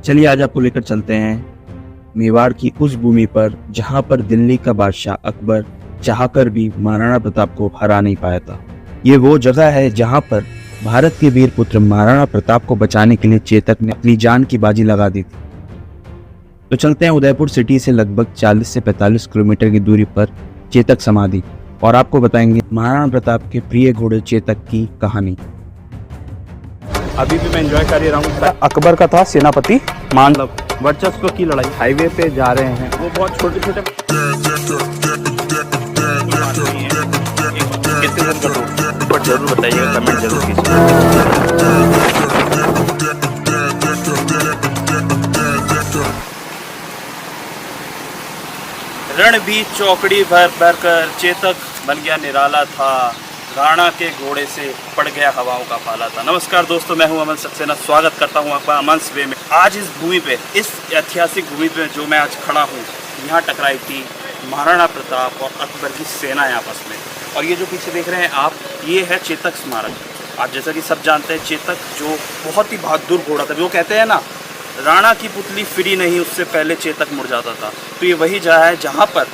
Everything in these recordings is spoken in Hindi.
चलिए आज आपको लेकर चलते हैं मेवाड़ की उस भूमि पर जहां पर दिल्ली का बादशाह अकबर चाहकर भी महाराणा प्रताप को हरा नहीं पाया था। ये वो जगह है जहां पर भारत के वीर पुत्र महाराणा प्रताप को बचाने के लिए चेतक ने अपनी जान की बाजी लगा दी थी। तो चलते हैं उदयपुर सिटी से लगभग 40 से 45 किलोमीटर की दूरी पर चेतक समाधि और आपको बताएंगे महाराणा प्रताप के प्रिय घोड़े चेतक की कहानी। अभी भी मैं एंजॉय कर ही रहा हूँ। अकबर का था सेनापति मान वर्चस्व की लड़ाई। हाईवे पे जा रहे हैं। वो बहुत छोटे छोटे पर जरूर बताइएगा, कमेंट जरूर कीजिए। रण भी चौकड़ी भर भर कर चेतक बन गया निराला था, राणा के घोड़े से पड़ गया हवाओं का पाला था। नमस्कार दोस्तों, मैं हूं अमन सक्सेना। स्वागत करता हूं आपका अमन्स वे में। आज इस भूमि पे, इस ऐतिहासिक भूमि पे जो मैं आज खड़ा हूं, यहाँ टकराई थी महाराणा प्रताप और अकबर की सेनाएं आपस में। और ये जो पीछे देख रहे हैं आप, ये है चेतक स्मारक। आप जैसा कि सब जानते हैं, चेतक जो बहुत ही बहादुर घोड़ा था। वो कहते हैं ना, राणा की पुतली फिरी नहीं उससे पहले चेतक मुड़ जाता था। तो ये वही जगह है जहाँ पर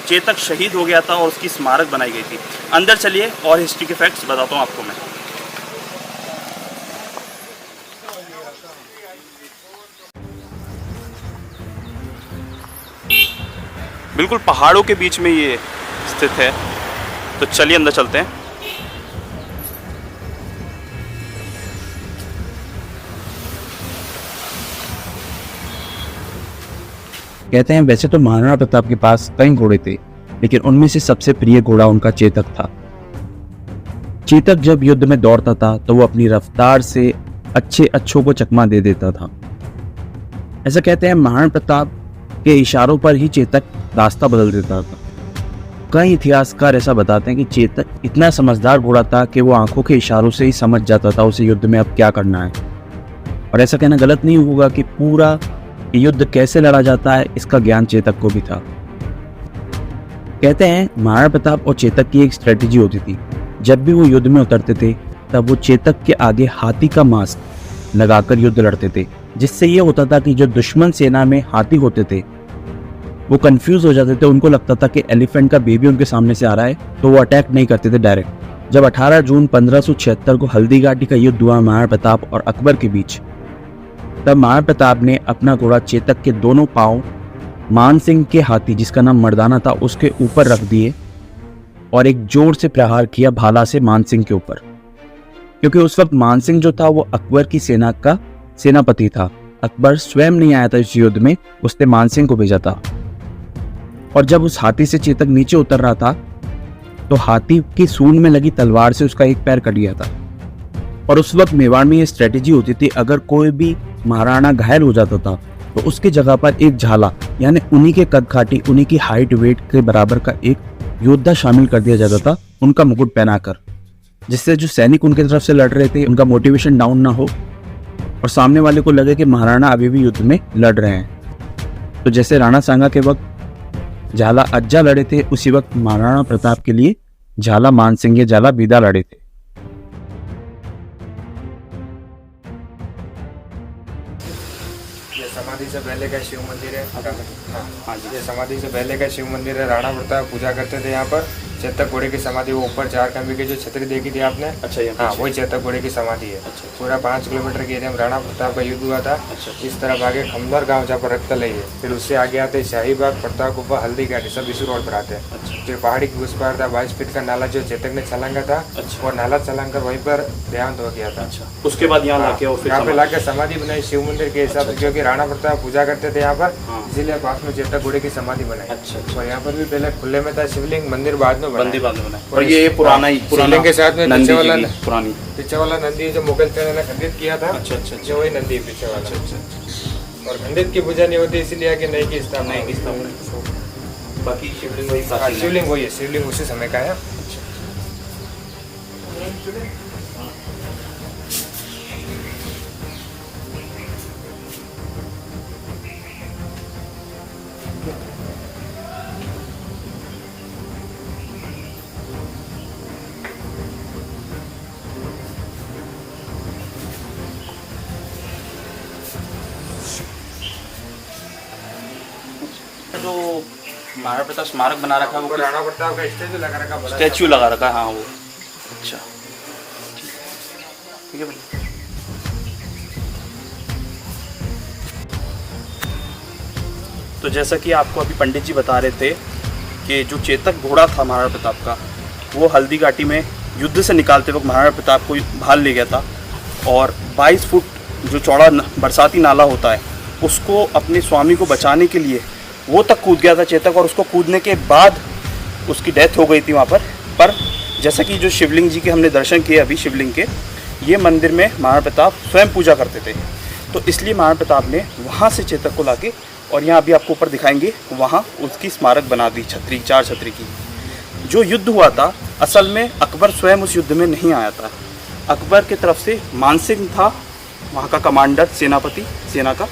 चेतक शहीद हो गया था और उसकी स्मारक बनाई गई थी। अंदर चलिए और हिस्ट्री के फैक्ट्स बताता हूँ आपको मैं। बिल्कुल पहाड़ों के बीच में ये स्थित है। तो चलिए अंदर चलते हैं। कहते हैं वैसे तो महाराणा प्रताप के पास कई घोड़े थे, लेकिन उनमें से सबसे प्रिय घोड़ा उनका चेतक था। चेतक जब युद्ध में दौड़ता था तो वो अपनी रफ्तार से अच्छों को चकमा दे देता था। ऐसा कहते हैं महाराणा प्रताप के इशारों पर ही चेतक रास्ता बदल देता था। कई इतिहासकार ऐसा बताते हैं कि चेतक इतना समझदार घोड़ा था कि वो आंखों के इशारों से ही समझ जाता था उसे युद्ध में अब क्या करना है। और ऐसा कहना गलत नहीं होगा कि पूरा युद्ध कैसे लड़ा जाता है, इसका ज्ञान चेतक को भी था। कहते हैं महाराणा प्रताप और चेतक की एक स्ट्रेटेजी होती थी। जब भी वो युद्ध में उतरते थे तब वो चेतक के आगे हाथी का मांस लगाकर युद्ध लड़ते थे, जिससे ये होता था कि जो दुश्मन सेना में हाथी होते थे वो कंफ्यूज हो जाते थे। उनको लगता था कि एलिफेंट का बेबी उनके सामने से आ रहा है, तो वो अटैक नहीं करते थे डायरेक्ट। जब 18 जून 1576 को हल्दी घाटी का युद्ध हुआ महाराणा प्रताप और अकबर के बीच, तब महाराणा प्रताप ने अपना घोड़ा चेतक के दोनों पांव मान सिंह के हाथी, जिसका नाम मर्दाना था, उसके ऊपर रख दिए और एक जोर से प्रहार किया भाला से मान सिंह के ऊपर। क्योंकि उस वक्त मान सिंह जो था वो अकबर की सेना का सेनापति था। अकबर स्वयं नहीं आया था इस युद्ध में, उसने मान सिंह को भेजा था। और जब उस हाथी से चेतक नीचे उतर रहा था तो हाथी की सूंड में लगी तलवार से उसका एक पैर कट गया था। और उस वक्त मेवाड़ में ये स्ट्रेटेजी होती थी, अगर कोई भी महाराणा घायल हो जाता था तो उसकी जगह पर एक झाला, यानी उन्हीं के कद काठी, उन्हीं की हाइट वेट के बराबर का एक योद्धा शामिल कर दिया जाता था उनका मुकुट पहनाकर, जिससे जो सैनिक उनकी तरफ से लड़ रहे थे उनका मोटिवेशन डाउन ना हो और सामने वाले को लगे कि महाराणा अभी भी युद्ध में लड़ रहे हैं। तो जैसे राणा सांगा के वक्त झाला अज्जा लड़े थे, उसी वक्त महाराणा प्रताप के लिए झाला मान सिंह झाला बीदा लड़े थे। समाधि से पहले का शिव मंदिर है। हाँ जी, ये समाधि से पहले का शिव मंदिर है। राणा प्रताप पूजा करते थे यहाँ पर। चेतक घोड़े की समाधि, वो ऊपर 4 खंभे की जो छतरी देखी थी आपने, अच्छा, हाँ वही चेतक घोड़े की समाधि है। अच्छा। पूरा 5 किलोमीटर के एरिया में राणा प्रताप का युद्ध हुआ था। अच्छा। इस तरफ आगे खमदर गाँव जहाँ पर रक्तलई है, फिर उससे आगे आते शाहीबाग, प्रताप कुब्बा, हल्दी घाटी, सब इसी रोड पर आते हैं। अच्छा। जो पहाड़ी की उस पार था 22 फीट का नाला जो चेतक ने छलांगा था। अच्छा। और नाला छलांग कर वहीं पर देहांत हो गया था। अच्छा। उसके बाद यहाँ पे लाके समाधि बनाई शिव मंदिर के हिसाब से, क्योंकि राणा प्रताप पूजा करते थे यहाँ पर, इसीलिए पास में चेतक घोड़े की समाधि बनाई। अच्छा। और यहाँ पर भी पहले खुले में था शिवलिंग, मंदिर बाद में बना। और ये पुराना के साथ में पीछे वाला नंदी जो मुगल सेना ने खंडित किया था। अच्छा। जो वही नंदी पीछे वाला। अच्छा। और खंडित की पूजा नहीं होती, इसीलिए आगे नई की स्थापना। बाकी शिवलिंग वही है, शिवलिंग उसी समय का है। जो महाराणा प्रताप स्मारक बना रखा है वो वो राणा प्रताप का स्टैचू लगा रखा बड़ा स्टैचू लगा रखा है, हाँ वो। अच्छा ठीक है भैया। तो जैसा कि आपको अभी पंडित जी बता रहे थे कि जो चेतक घोड़ा था महाराणा प्रताप का, वो हल्दी घाटी में युद्ध से निकालते वक्त महाराणा प्रताप को भाल ले गया था और 22 फुट जो चौड़ा बरसाती नाला होता है उसको अपने स्वामी को बचाने के लिए वो तक कूद गया था चेतक, और उसको कूदने के बाद उसकी डेथ हो गई थी वहाँ पर जैसा कि जो शिवलिंग जी के हमने दर्शन किए अभी, शिवलिंग के, ये मंदिर में महाराणा प्रताप स्वयं पूजा करते थे, तो इसलिए महाराणा प्रताप ने वहाँ से चेतक को लाके, और यहाँ अभी आपको ऊपर दिखाएंगे, वहाँ उसकी स्मारक बना दी, छतरी, 4 छतरी की। जो युद्ध हुआ था असल में अकबर स्वयं उस युद्ध में नहीं आया था। अकबर की तरफ से मानसिंह था वहाँ का कमांडर, सेनापति सेना का,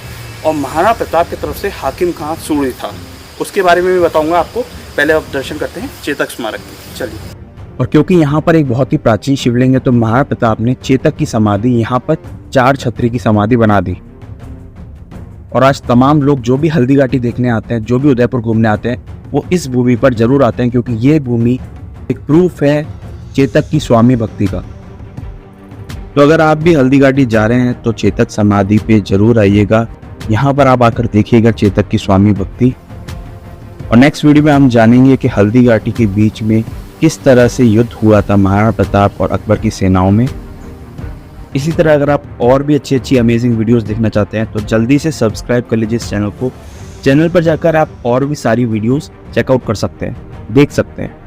और महाराणा प्रताप की तरफ से हाकिम खां सूरी था। उसके बारे में भी बताऊंगा आपको, पहले आप दर्शन करते हैं चेतक स्मारक की, चलिए। और क्योंकि यहाँ पर एक बहुत ही प्राचीन शिवलिंग है तो महाराणा प्रताप ने चेतक की समाधि यहाँ पर 4 छतरी की समाधि बना दी। और आज तमाम लोग जो भी हल्दी घाटी देखने आते हैं, जो भी उदयपुर घूमने आते हैं, वो इस भूमि पर जरूर आते हैं, क्योंकि ये भूमि एक प्रूफ है चेतक की स्वामी भक्ति का। तो अगर आप भी हल्दी घाटी जा रहे हैं तो चेतक समाधि पे जरूर आइएगा, यहाँ पर आप आकर देखिएगा चेतक की स्वामी भक्ति। और नेक्स्ट वीडियो में हम जानेंगे कि हल्दी घाटी के बीच में किस तरह से युद्ध हुआ था महाराणा प्रताप और अकबर की सेनाओं में। इसी तरह अगर आप और भी अच्छी अमेजिंग वीडियोस देखना चाहते हैं तो जल्दी से सब्सक्राइब कर लीजिए इस चैनल को। चैनल पर जाकर आप और भी सारी वीडियोस चेकआउट कर सकते हैं, देख सकते हैं।